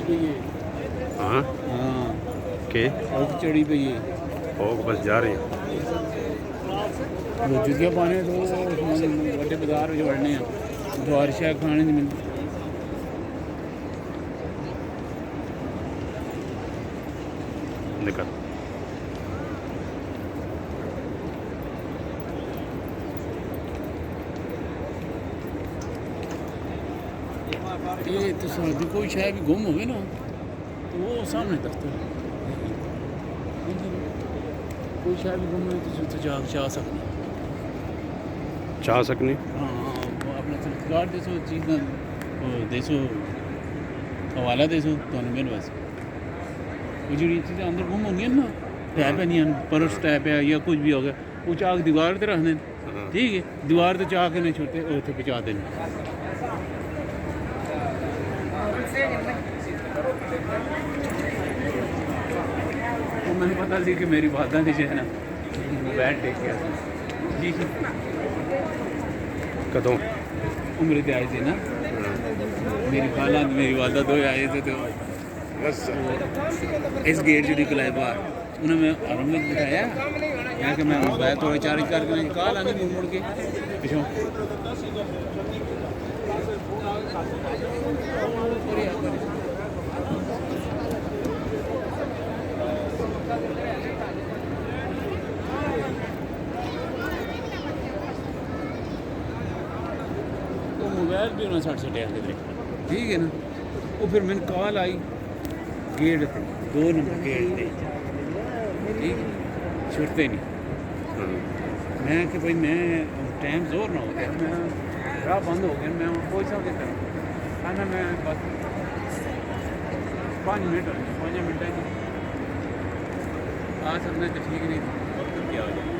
पई है। हाँ हाँ के ओक चढ़ी पई है। ओक बस जा रहे हैं। जूतियाँ पाने तो बड़े बाजार में वड़ने हैं, द्वार शाह खाने नहीं मिलती। निकल ये तो साथ कोई शायद भी गुम हो गए ना तो वो सामने दफ्तर है। कोई शायद भी गुम हो तो चाह सकते चाह सकनी हाँ वो अपना सरकार देसो चीज़ ना देसो हवाला देसो तो मेरे पास वो जी चीज़ें अंदर गुम होंगी ना टैप है नहीं परस टैप है या कुछ भी हो गया वो चाक दीवार पर रखने ठीक है दीवार तो चाह के नहीं छोड़ते उत्थे पहुँचा देने। तो मैंने पता सी कि मेरी वादा ने जो है ना बैठ टेक किया जी कदों उम्र से आए थे ना मेरी खाला मेरी वादा दो आए थे तो बस इस गेट जो निकला है बाहर उन्हें मैं आराम में बिठाया यहाँ कि मैं मोबाइल थोड़ा चार्ज करके कॉल आनी मुड़ के पिछों मोबाइल भी उन्होंने साढ़े सटे आके देखा ठीक है ना वो फिर मैंने कॉल आई गेट थे 2 नंबर गेट थे ठीक छुटते नहीं मैं कि भाई मैं टाइम जोर ना हो गया मैं राह बंद हो गया मैं कोई सा देता खाना मैं बस 5 मिनट 5 मिनट आ सकते तो ठीक नहीं वक्त क्या हो जाए